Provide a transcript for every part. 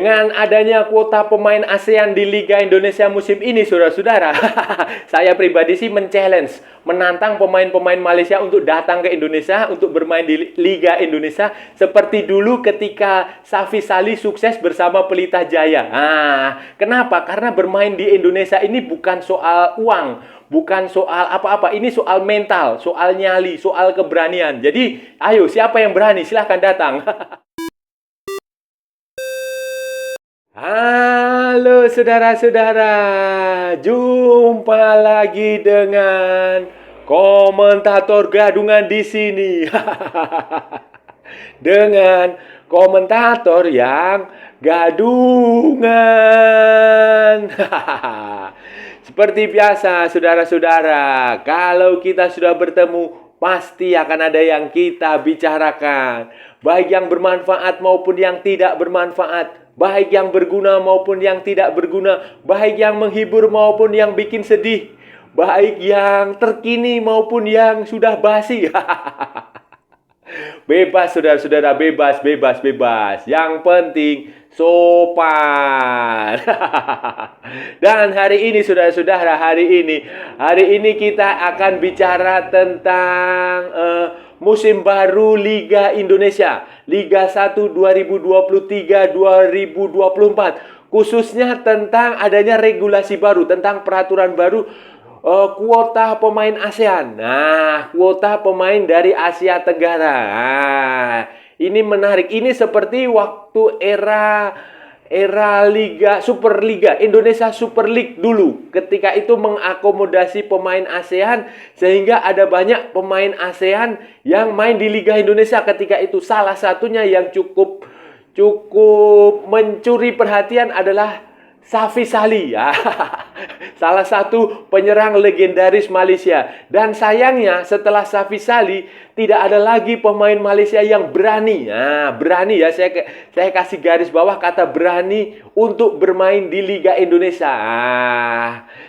Dengan adanya kuota pemain ASEAN di Liga Indonesia musim ini, saudara-saudara, saya pribadi sih menantang pemain-pemain Malaysia untuk datang ke Indonesia untuk bermain di Liga Indonesia seperti dulu ketika Safi Salih sukses bersama Pelita Jaya. Kenapa? Karena bermain di Indonesia ini bukan soal uang, bukan soal apa-apa. Ini soal mental, soal nyali, soal keberanian. Jadi, ayo siapa yang berani silahkan datang. Halo saudara-saudara, jumpa lagi dengan komentator gadungan di sini. Dengan komentator yang gadungan. Seperti biasa saudara-saudara, kalau kita sudah bertemu, pasti akan ada yang kita bicarakan. Baik yang bermanfaat maupun yang tidak bermanfaat. Baik yang berguna maupun yang tidak berguna. Baik yang menghibur maupun yang bikin sedih. Baik yang terkini maupun yang sudah basi. Bebas saudara-saudara, bebas. Yang penting sopan. Dan hari ini saudara-saudara, hari ini kita akan bicara tentang musim baru Liga Indonesia, Liga 1 2023-2024. Khususnya tentang adanya regulasi baru, tentang peraturan baru kuota pemain ASEAN. Kuota pemain dari Asia Tenggara. Ini menarik. Ini seperti waktu era Liga Superliga Indonesia Super League dulu. Ketika itu mengakomodasi pemain ASEAN sehingga ada banyak pemain ASEAN yang main di Liga Indonesia ketika itu. Salah satunya yang cukup mencuri perhatian adalah Safi Salih, salah satu penyerang legendaris Malaysia. Dan sayangnya setelah Safi Salih tidak ada lagi pemain Malaysia yang berani. Berani ya, saya kasih garis bawah kata berani untuk bermain di Liga Indonesia.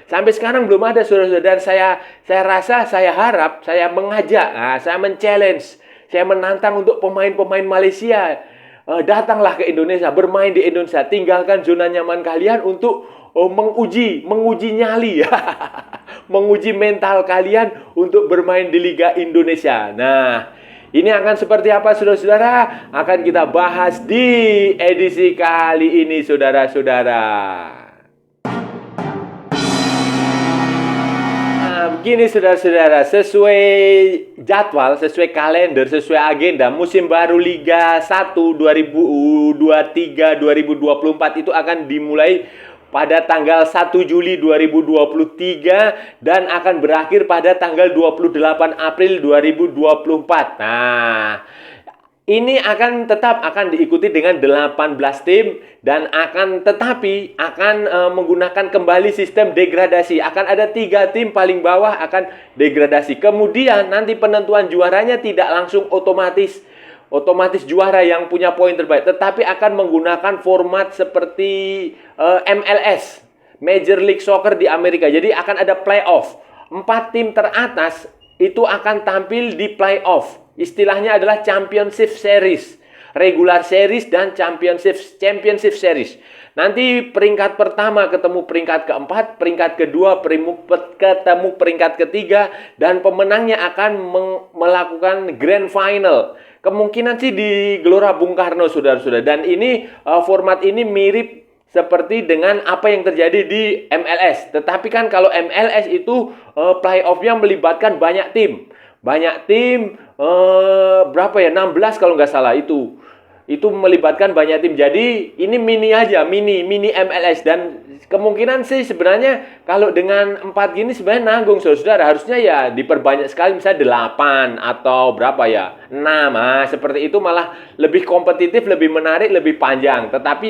Sampai sekarang belum ada saudara-saudara. Dan saya rasa, saya harap, saya mengajak, saya men-challenge, saya menantang untuk pemain-pemain Malaysia. Datanglah ke Indonesia, bermain di Indonesia. Tinggalkan zona nyaman kalian untuk menguji nyali, menguji mental kalian untuk bermain di Liga Indonesia. Nah, ini akan seperti apa saudara-saudara? Akan kita bahas di edisi kali ini saudara-saudara. Begini saudara-saudara, sesuai jadwal, sesuai kalender, sesuai agenda, musim baru Liga 1 2023-2024 itu akan dimulai pada tanggal 1 Juli 2023 dan akan berakhir pada tanggal 28 April 2024. Ini tetap akan diikuti dengan 18 tim dan akan menggunakan kembali sistem degradasi. Akan ada 3 tim paling bawah akan degradasi. Kemudian nanti penentuan juaranya tidak langsung otomatis juara yang punya poin terbaik, tetapi akan menggunakan format seperti MLS, Major League Soccer di Amerika. Jadi akan ada playoff. 4 tim teratas itu akan tampil di playoff. Istilahnya adalah Championship Series, Regular Series dan Championship Series. Nanti peringkat pertama ketemu peringkat keempat, peringkat kedua ketemu peringkat ketiga, dan pemenangnya akan melakukan Grand Final. Kemungkinan sih di Gelora Bung Karno, saudara-saudara. Dan ini format ini mirip seperti dengan apa yang terjadi di MLS. Tetapi kan kalau MLS itu playoff-nya melibatkan banyak tim. Berapa ya? 16 kalau nggak salah itu. Itu melibatkan banyak tim. Jadi ini mini aja, mini MLS. Dan kemungkinan sih sebenarnya kalau dengan 4 gini sebenarnya nanggung saudara. Harusnya ya diperbanyak sekali, misalnya 8 atau berapa ya, 6. Seperti itu malah lebih kompetitif, lebih menarik, lebih panjang. Tetapi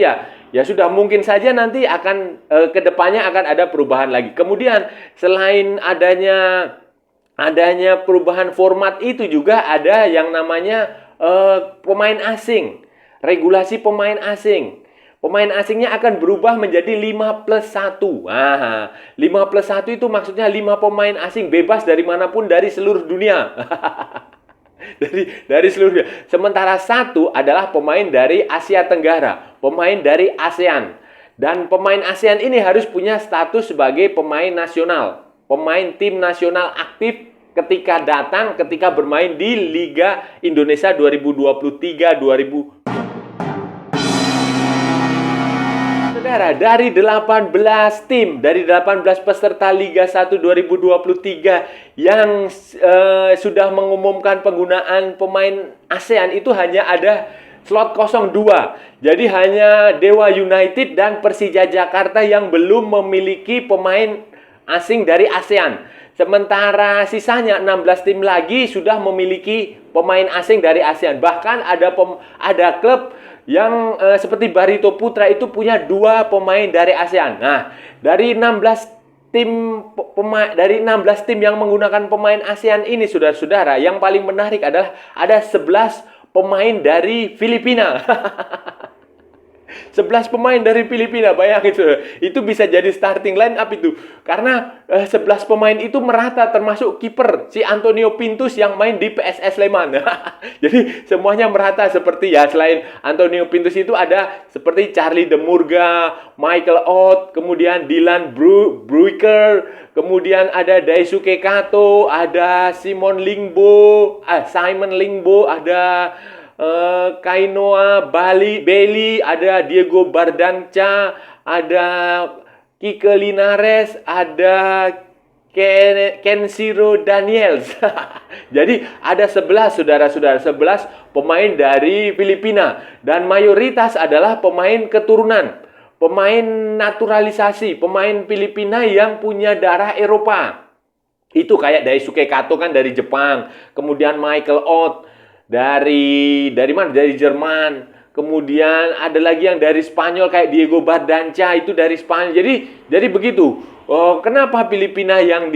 ya sudah, mungkin saja nanti akan kedepannya akan ada perubahan lagi. Kemudian selain adanya perubahan format itu juga ada yang namanya pemain asing. Regulasi pemain asing. Pemain asingnya akan berubah menjadi 5+1. 5+1 itu maksudnya 5 pemain asing bebas dari manapun dari seluruh dunia. dari seluruh dunia. Sementara satu adalah pemain dari Asia Tenggara, pemain dari ASEAN. Dan pemain ASEAN ini harus punya status sebagai pemain nasional, pemain tim nasional aktif ketika bermain di Liga Indonesia 2023-2024. Saudara, dari 18 tim, dari 18 peserta Liga 1 2023 yang sudah mengumumkan penggunaan pemain ASEAN, itu hanya ada slot kosong 2. Jadi hanya Dewa United dan Persija Jakarta yang belum memiliki pemain asing dari ASEAN. Sementara sisanya 16 tim lagi sudah memiliki pemain asing dari ASEAN. Bahkan ada klub yang seperti Barito Putra itu punya 2 pemain dari ASEAN. Nah, dari 16 tim yang menggunakan pemain ASEAN ini, saudara-saudara, yang paling menarik adalah ada 11 pemain dari Filipina. 11 pemain dari Filipina, bayangin saudara. Itu bisa jadi starting line up itu. Karena 11 pemain itu merata, termasuk kiper si Antonio Pintus yang main di PSS Sleman. Jadi semuanya merata, seperti ya, selain Antonio Pintus itu ada seperti Charlie De Murga, Michael Ott, kemudian Dylan Bruyker, kemudian ada Daisuke Kato, ada Simon Lingbo, ada Kainoa Bailey, ada Diego Bardanca, ada Kike Linares, ada Kenshiro Daniels. Jadi ada 11 saudara-saudara, 11 pemain dari Filipina, dan mayoritas adalah pemain keturunan, pemain naturalisasi, pemain Filipina yang punya darah Eropa. Itu kayak Daisuke Kato kan dari Jepang, kemudian Michael Ott dari mana? Dari Jerman. Kemudian ada lagi yang dari Spanyol kayak Diego Bardanca, itu dari Spanyol. Jadi begitu. Kenapa Filipina yang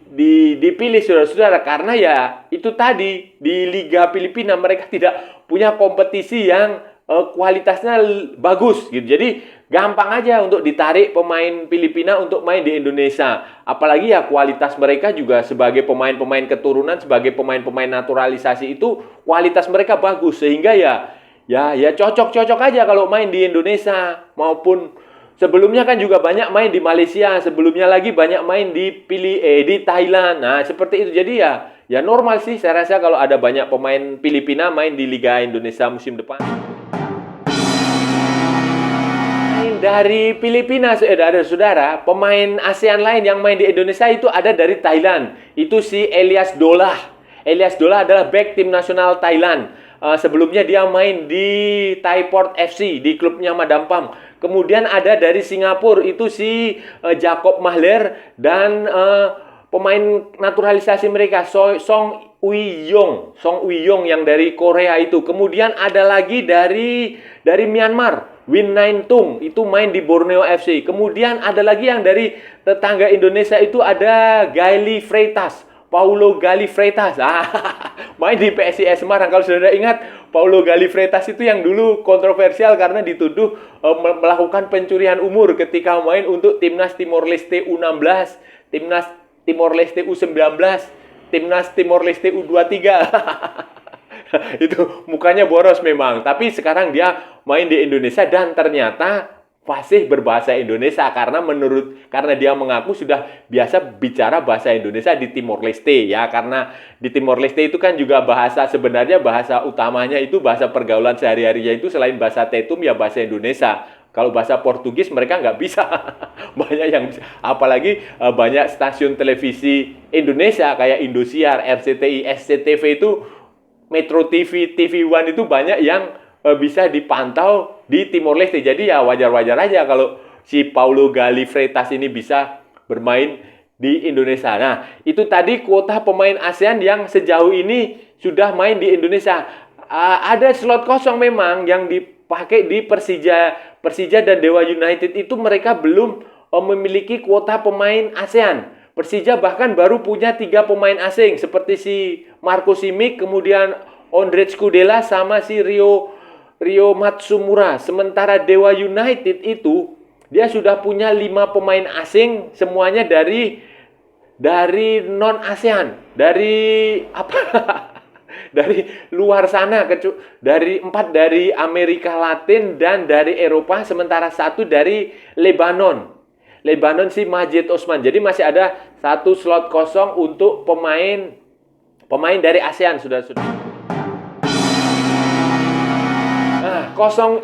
dipilih, saudara-saudara? Karena ya itu tadi, di Liga Filipina mereka tidak punya kompetisi yang kualitasnya bagus gitu. Jadi gampang aja untuk ditarik pemain Filipina untuk main di Indonesia. Apalagi ya kualitas mereka juga sebagai pemain-pemain keturunan, sebagai pemain-pemain naturalisasi itu kualitas mereka bagus, sehingga ya cocok-cocok aja kalau main di Indonesia. Maupun sebelumnya kan juga banyak main di Malaysia, sebelumnya lagi banyak main di Thailand. Nah, seperti itu. Jadi ya normal sih saya rasa kalau ada banyak pemain Filipina main di Liga Indonesia musim depan. Dari Filipina, saudara, pemain ASEAN lain yang main di Indonesia itu ada dari Thailand. Itu si Elias Dolah. Elias Dolah adalah bek tim nasional Thailand. Sebelumnya dia main di Thaiport FC, di klubnya Madam Pham. Kemudian ada dari Singapura, itu si Jacob Mahler, dan pemain naturalisasi mereka Song Uiyong yang dari Korea itu. Kemudian ada lagi dari Myanmar, Win Nain Tung, itu main di Borneo FC. Kemudian ada lagi yang dari tetangga Indonesia, itu ada Paulo Gali Freitas. Main di PSIS Semarang. Kalau saudara ingat, Paulo Gali Freitas itu yang dulu kontroversial karena dituduh melakukan pencurian umur ketika main untuk Timnas Timor Leste U16, Timnas Timor Leste U19, Timnas Timor Leste U23. Itu mukanya boros memang, tapi sekarang dia main di Indonesia dan ternyata fasih berbahasa Indonesia karena dia mengaku sudah biasa bicara bahasa Indonesia di Timor Leste ya, karena di Timor Leste itu kan juga sebenarnya bahasa utamanya itu bahasa pergaulan sehari-harinya itu selain bahasa Tetum ya bahasa Indonesia. Kalau bahasa Portugis mereka nggak bisa. Banyak yang bisa. Apalagi banyak stasiun televisi Indonesia kayak Indosiar, RCTI, SCTV itu, Metro TV, TV One itu banyak yang bisa dipantau di Timor Leste. Jadi ya wajar-wajar aja kalau si Paulo Gali Freitas ini bisa bermain di Indonesia. Nah, itu tadi kuota pemain ASEAN yang sejauh ini sudah main di Indonesia. Ada slot kosong memang yang dipakai di Persija dan Dewa United, itu mereka belum memiliki kuota pemain ASEAN. Persija bahkan baru punya 3 pemain asing seperti si Marco Simic, kemudian Ondrej Kudela, sama si Rio Matsumura. Sementara Dewa United itu dia sudah punya 5 pemain asing, semuanya dari non ASEAN, dari dari luar sana, dari 4 dari Amerika Latin dan dari Eropa, sementara 1 dari Lebanon. Lebanon si Majid Osman. Jadi masih ada 1 slot kosong untuk pemain dari ASEAN, saudara-saudara.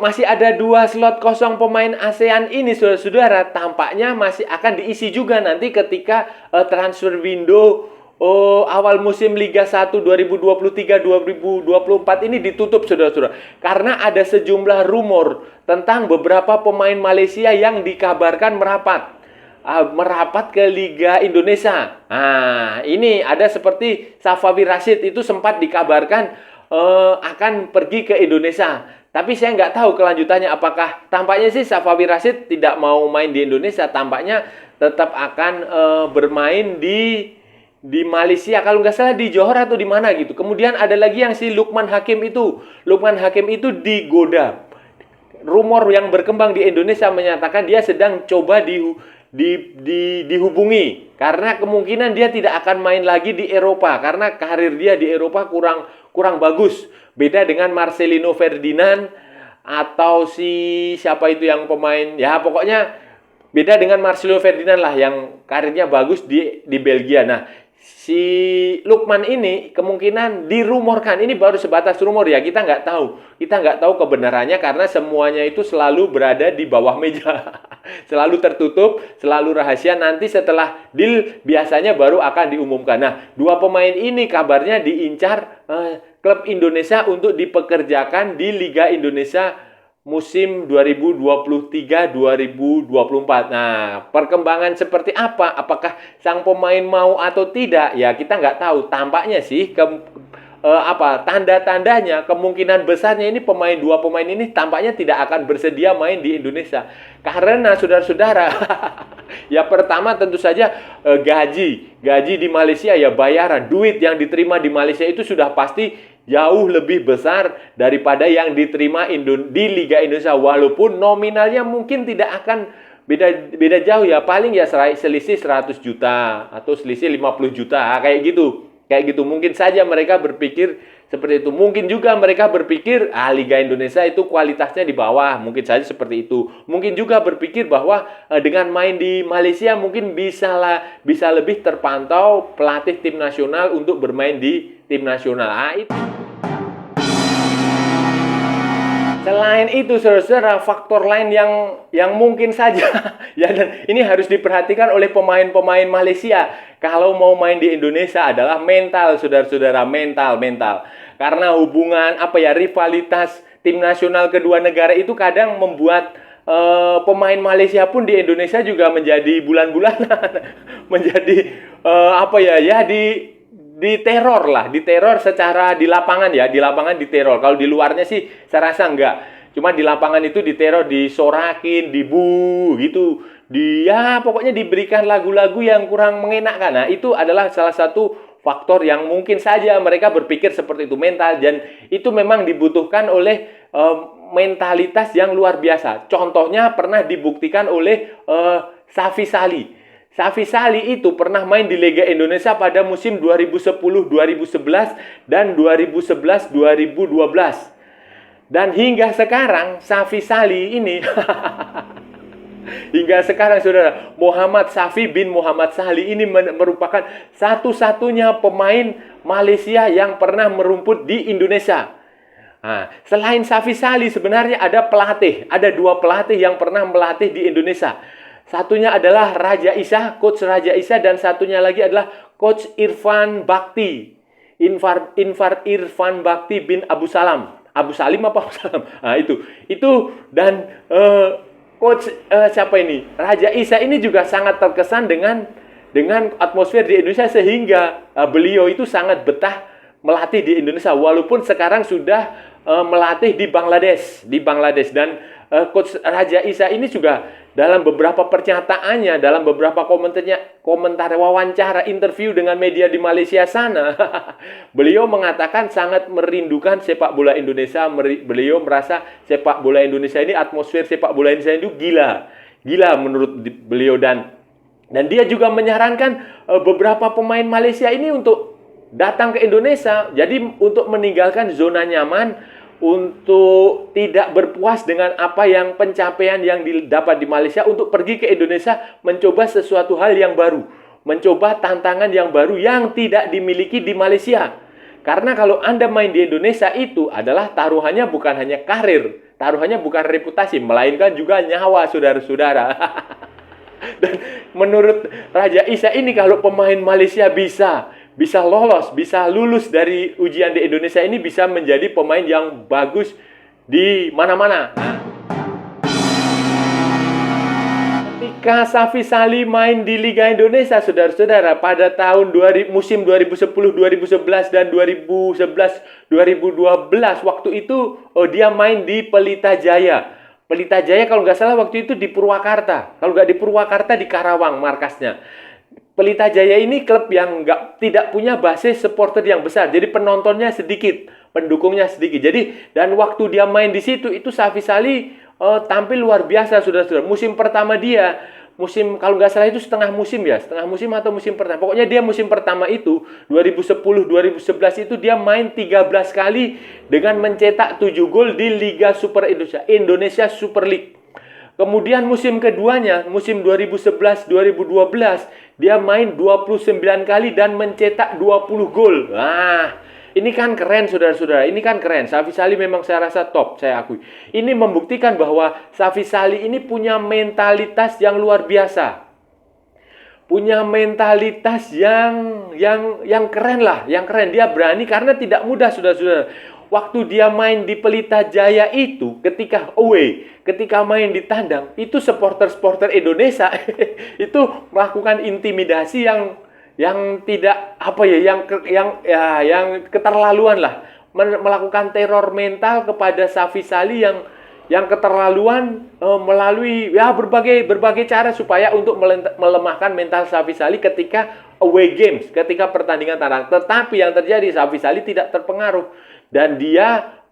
Masih ada 2 slot kosong pemain ASEAN ini, saudara-saudara. Tampaknya masih akan diisi juga nanti ketika transfer window awal musim Liga 1 2023-2024 ini ditutup, saudara-saudara. Karena ada sejumlah rumor tentang beberapa pemain Malaysia yang dikabarkan merapat ke Liga Indonesia. Ini ada seperti Safawi Rashid itu sempat dikabarkan akan pergi ke Indonesia. Tapi saya nggak tahu kelanjutannya, apakah tampaknya sih Safawi Rashid tidak mau main di Indonesia, tampaknya tetap akan bermain di Malaysia, kalau nggak salah di Johor atau di mana gitu. Kemudian ada lagi yang si Lukman Hakim itu digoda. Rumor yang berkembang di Indonesia menyatakan dia sedang coba dihubungi karena kemungkinan dia tidak akan main lagi di Eropa karena karir dia di Eropa kurang bagus. Beda dengan Marcelino Ferdinand atau siapa itu yang pemain, ya pokoknya beda dengan Marcelino Ferdinand lah yang karirnya bagus di Belgia. Nah, si Lukman ini kemungkinan dirumorkan, ini baru sebatas rumor ya, kita nggak tahu kebenarannya karena semuanya itu selalu berada di bawah meja. Selalu tertutup, selalu rahasia, nanti setelah deal biasanya baru akan diumumkan. Nah, 2 pemain ini kabarnya diincar klub Indonesia untuk dipekerjakan di Liga Indonesia musim 2023-2024. Nah, perkembangan seperti apa? Apakah sang pemain mau atau tidak? Ya, kita nggak tahu. Tampaknya sih tanda-tandanya kemungkinan besarnya ini 2 pemain ini tampaknya tidak akan bersedia main di Indonesia. Karena saudara-saudara, ya pertama tentu saja gaji di Malaysia, ya bayaran, duit yang diterima di Malaysia itu sudah pasti jauh lebih besar daripada yang diterima di Liga Indonesia, walaupun nominalnya mungkin tidak akan beda jauh ya, paling ya selisih 100 juta atau selisih 50 juta kayak gitu. Mungkin saja mereka berpikir seperti itu. Mungkin juga mereka berpikir Liga Indonesia itu kualitasnya di bawah, mungkin saja seperti itu. Mungkin juga berpikir bahwa dengan main di Malaysia mungkin bisa lebih terpantau pelatih tim nasional untuk bermain di tim nasional. Selain itu, saudara-saudara, faktor lain yang mungkin saja ya, dan ini harus diperhatikan oleh pemain-pemain Malaysia kalau mau main di Indonesia adalah mental, saudara-saudara, mental. Karena hubungan rivalitas tim nasional kedua negara itu kadang membuat pemain Malaysia pun di Indonesia juga menjadi bulan-bulanan, menjadi diteror secara di lapangan diteror. Kalau di luarnya sih saya rasa enggak. Cuma di lapangan itu diteror, disorakin, dibu gitu. Pokoknya diberikan lagu-lagu yang kurang mengenakan. Nah, itu adalah salah satu faktor yang mungkin saja mereka berpikir seperti itu, mental, dan itu memang dibutuhkan oleh mentalitas yang luar biasa. Contohnya pernah dibuktikan oleh Safi Sali. Safi Sali itu pernah main di Liga Indonesia pada musim 2010-2011 dan 2011-2012. Dan hingga sekarang Safi Sali ini hingga sekarang, saudara, Muhammad Safi bin Muhammad Sali ini merupakan satu-satunya pemain Malaysia yang pernah merumput di Indonesia. Nah, selain Safi Sali sebenarnya ada 2 pelatih yang pernah melatih di Indonesia. Satunya adalah Coach Raja Isa, dan satunya lagi adalah Coach Irfan Bakti. Irfan Bakti bin Abu Salim apa Abu Salam? Nah, itu dan Coach siapa ini? Raja Isa ini juga sangat terkesan dengan atmosfer di Indonesia, sehingga beliau itu sangat betah melatih di Indonesia walaupun sekarang sudah melatih di Bangladesh dan Coach Raja Isa ini juga dalam beberapa pernyataannya, dalam beberapa komentar wawancara, interview dengan media di Malaysia sana, beliau mengatakan sangat merindukan sepak bola Indonesia. Beliau merasa sepak bola Indonesia ini, atmosfer sepak bola Indonesia itu gila menurut beliau, dan dia juga menyarankan beberapa pemain Malaysia ini untuk datang ke Indonesia, jadi untuk meninggalkan zona nyaman, untuk tidak berpuas dengan apa yang pencapaian yang didapat di Malaysia, untuk pergi ke Indonesia mencoba sesuatu hal yang baru, mencoba tantangan yang baru yang tidak dimiliki di Malaysia. Karena kalau Anda main di Indonesia itu adalah taruhannya bukan hanya karir, taruhannya bukan reputasi, melainkan juga nyawa, saudara-saudara. Dan menurut Raja Isa ini, kalau pemain Malaysia bisa lolos, bisa lulus dari ujian di Indonesia ini, bisa menjadi pemain yang bagus di mana-mana. Ketika Safy Salih main di Liga Indonesia, saudara-saudara, pada tahun musim 2010-2011 dan 2011-2012, waktu itu dia main di Pelita Jaya. Pelita Jaya kalau nggak salah waktu itu di Purwakarta. Kalau nggak di Purwakarta, di Karawang markasnya. Pelita Jaya ini klub yang tidak punya basis supporter yang besar. Jadi penontonnya sedikit, pendukungnya sedikit. Dan waktu dia main di situ, itu Safy Salih tampil luar biasa, saudara-saudara. Musim pertama dia, kalau nggak salah itu setengah musim atau musim pertama. Pokoknya dia musim pertama itu 2010-2011 itu dia main 13 kali dengan mencetak 7 gol di Liga Super Indonesia Super League. Kemudian musim keduanya, musim 2011-2012, dia main 29 kali dan mencetak 20 gol. Nah, ini kan keren, saudara-saudara. Ini kan keren. Safy Salih memang saya rasa top, saya akui. Ini membuktikan bahwa Safy Salih ini punya mentalitas yang luar biasa. Punya mentalitas yang keren lah, yang keren. Dia berani karena tidak mudah, saudara-saudara. Waktu dia main di Pelita Jaya itu, ketika away, ketika main di tandang, itu supporter-supporter Indonesia itu melakukan intimidasi yang tidak yang keterlaluan lah, melakukan teror mental kepada Safy Salih yang keterlaluan melalui berbagai cara supaya untuk melemahkan mental Safy Salih ketika away games, ketika pertandingan tandang. Tetapi yang terjadi, Safy Salih tidak terpengaruh dan dia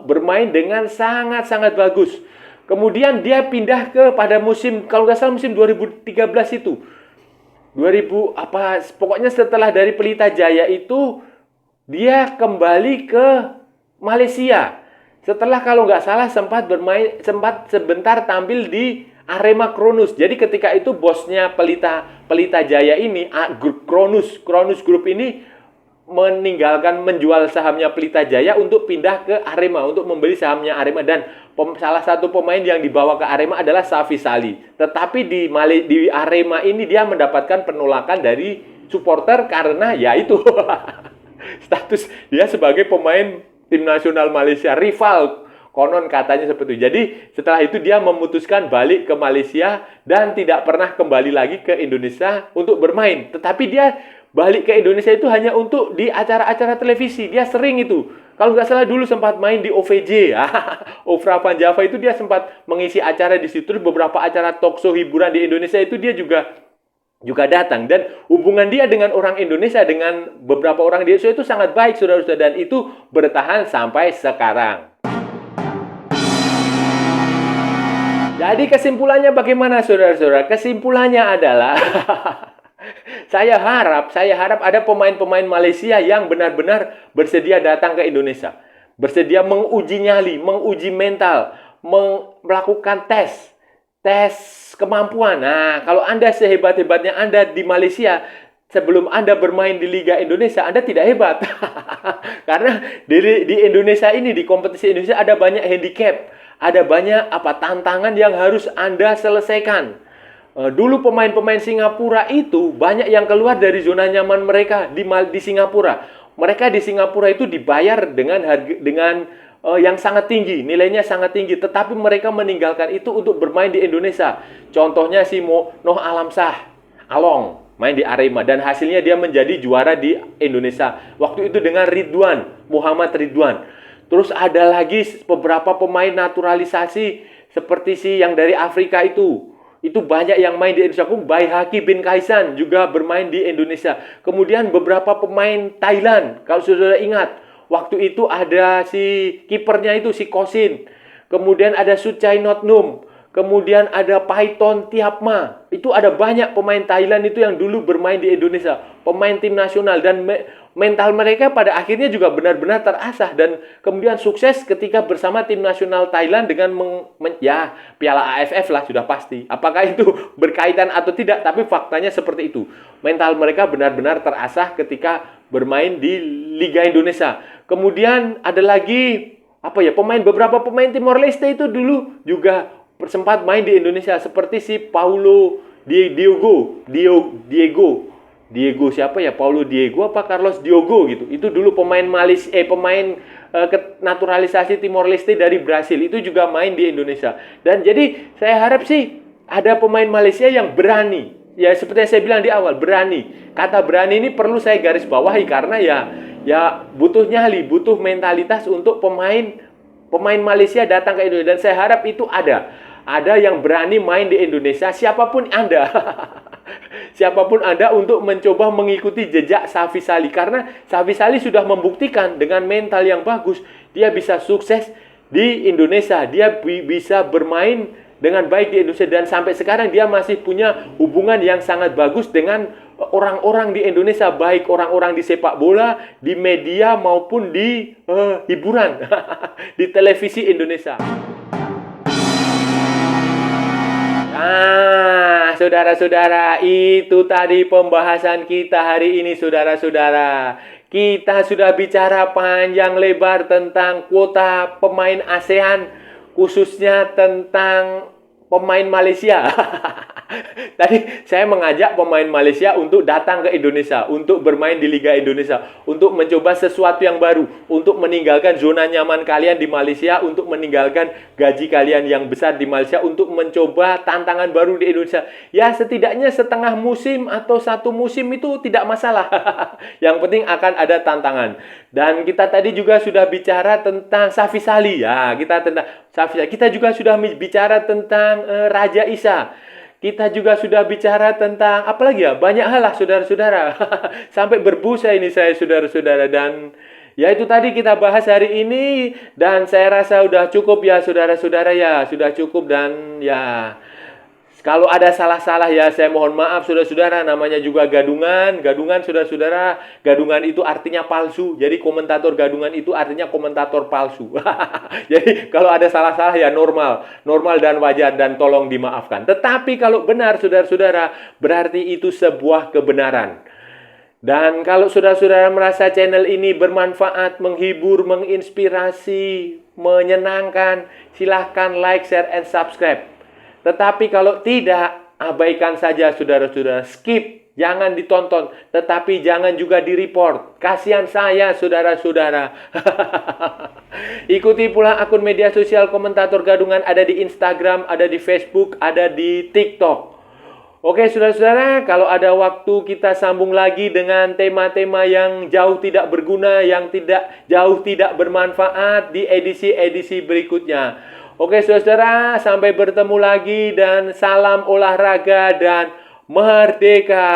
bermain dengan sangat-sangat bagus. Kemudian dia pindah pada musim, kalau nggak salah musim 2013 itu. Pokoknya setelah dari Pelita Jaya itu dia kembali ke Malaysia. Setelah kalau nggak salah sempat sebentar tampil di Arema Kronus. Jadi ketika itu bosnya Pelita Jaya ini, Kronus Group ini menjual sahamnya Pelita Jaya untuk pindah ke Arema, untuk membeli sahamnya Arema, dan salah satu pemain yang dibawa ke Arema adalah Safy Salih. Tetapi di Arema ini dia mendapatkan penolakan dari supporter karena yaitu status dia sebagai pemain tim nasional Malaysia, rival konon katanya seperti itu. Jadi setelah itu dia memutuskan balik ke Malaysia dan tidak pernah kembali lagi ke Indonesia untuk bermain. Tetapi dia balik ke Indonesia itu hanya untuk di acara-acara televisi. Dia sering itu. Kalau nggak salah dulu sempat main di OVJ. Ofra Van Java itu dia sempat mengisi acara di situ. Beberapa acara talk show hiburan di Indonesia itu dia juga datang. Dan hubungan dia dengan orang Indonesia, dengan beberapa orang di Indonesia itu sangat baik, saudara-saudara. Dan itu bertahan sampai sekarang. Jadi kesimpulannya bagaimana, saudara-saudara? Kesimpulannya adalah Saya harap ada pemain-pemain Malaysia yang benar-benar bersedia datang ke Indonesia. Bersedia menguji nyali, menguji mental, melakukan tes kemampuan. Nah, kalau Anda sehebat-hebatnya Anda di Malaysia, sebelum Anda bermain di Liga Indonesia, Anda tidak hebat. Karena di Indonesia ini, di kompetisi Indonesia ada banyak handicap, ada banyak tantangan yang harus Anda selesaikan. Dulu pemain-pemain Singapura itu banyak yang keluar dari zona nyaman mereka di Singapura. Mereka di Singapura itu dibayar dengan yang sangat tinggi, nilainya sangat tinggi, tetapi mereka meninggalkan itu untuk bermain di Indonesia. Contohnya si Noh Alamsah, Along, main di Arema dan hasilnya dia menjadi juara di Indonesia. Waktu itu dengan Muhammad Ridwan. Terus ada lagi beberapa pemain naturalisasi seperti yang dari Afrika itu. Itu banyak yang main di Indonesia. Baihaki bin Kaisan juga bermain di Indonesia. Kemudian beberapa pemain Thailand. Kalau saudara ingat, waktu itu ada si kipernya itu, si Kosin. Kemudian ada Suchai Notnum. Kemudian ada Paiton Tiapma. Itu ada banyak pemain Thailand itu yang dulu bermain di Indonesia. Pemain tim nasional. Dan mental mereka pada akhirnya juga benar-benar terasah. Dan kemudian sukses ketika bersama tim nasional Thailand dengan ya Piala AFF lah sudah pasti. Apakah itu berkaitan atau tidak? Tapi faktanya seperti itu. Mental mereka benar-benar terasah ketika bermain di Liga Indonesia. Kemudian ada lagi beberapa pemain Timor Leste itu dulu juga sempat main di Indonesia, seperti si Paulo Diego siapa ya, Paulo Diego apa Carlos Diogo gitu. Itu dulu pemain naturalisasi Timor Leste dari Brasil, itu juga main di Indonesia. Dan jadi saya harap sih ada pemain Malaysia yang berani. Ya seperti yang saya bilang di awal, berani. Kata berani ini perlu saya garis bawahi karena ya butuh nyali, butuh mentalitas untuk pemain Malaysia datang ke Indonesia. Dan saya harap itu ada yang berani main di Indonesia, siapapun Anda. Siapapun Anda untuk mencoba mengikuti jejak Safi Salih. Karena Safi Salih sudah membuktikan dengan mental yang bagus, dia bisa sukses di Indonesia. Dia bisa bermain dengan baik di Indonesia. Dan sampai sekarang dia masih punya hubungan yang sangat bagus dengan orang-orang di Indonesia. Baik orang-orang di sepak bola, di media, maupun di hiburan. Di televisi Indonesia. Saudara-saudara, itu tadi pembahasan kita hari ini, saudara-saudara. Kita sudah bicara panjang lebar tentang kuota pemain ASEAN, khususnya tentang pemain Malaysia. Tadi saya mengajak pemain Malaysia untuk datang ke Indonesia, untuk bermain di Liga Indonesia, untuk mencoba sesuatu yang baru, untuk meninggalkan zona nyaman kalian di Malaysia, untuk meninggalkan gaji kalian yang besar di Malaysia, untuk mencoba tantangan baru di Indonesia. Ya setidaknya setengah musim atau satu musim itu tidak masalah. Yang penting akan ada tantangan. Dan kita tadi juga sudah bicara tentang Safi Salih. Ya, kita juga sudah bicara tentang Raja Isa. Kita juga sudah bicara tentang apa lagi ya? Banyak hal lah, saudara-saudara. Sampai berbusa ini saya, saudara-saudara. Dan ya itu tadi kita bahas hari ini. Dan saya rasa sudah cukup ya, saudara-saudara ya. Sudah cukup dan ya... Kalau ada salah-salah ya saya mohon maaf saudara-saudara, namanya juga gadungan. Gadungan saudara-saudara, gadungan itu artinya palsu. Jadi komentator gadungan itu artinya komentator palsu. Jadi kalau ada salah-salah ya normal dan wajar dan tolong dimaafkan. Tetapi kalau benar saudara-saudara, berarti itu sebuah kebenaran. Dan kalau saudara-saudara merasa channel ini bermanfaat, menghibur, menginspirasi, menyenangkan, silahkan like, share, and subscribe. Tetapi kalau tidak, abaikan saja saudara-saudara. Skip, jangan ditonton. Tetapi jangan juga di-report. Kasihan saya saudara-saudara. Ikuti pula akun media sosial komentator gadungan. Ada di Instagram, ada di Facebook, ada di TikTok. Oke saudara-saudara, kalau ada waktu kita sambung lagi dengan tema-tema yang jauh tidak berguna, yang jauh tidak bermanfaat di edisi-edisi berikutnya. Oke saudara-saudara, sampai bertemu lagi dan salam olahraga dan merdeka.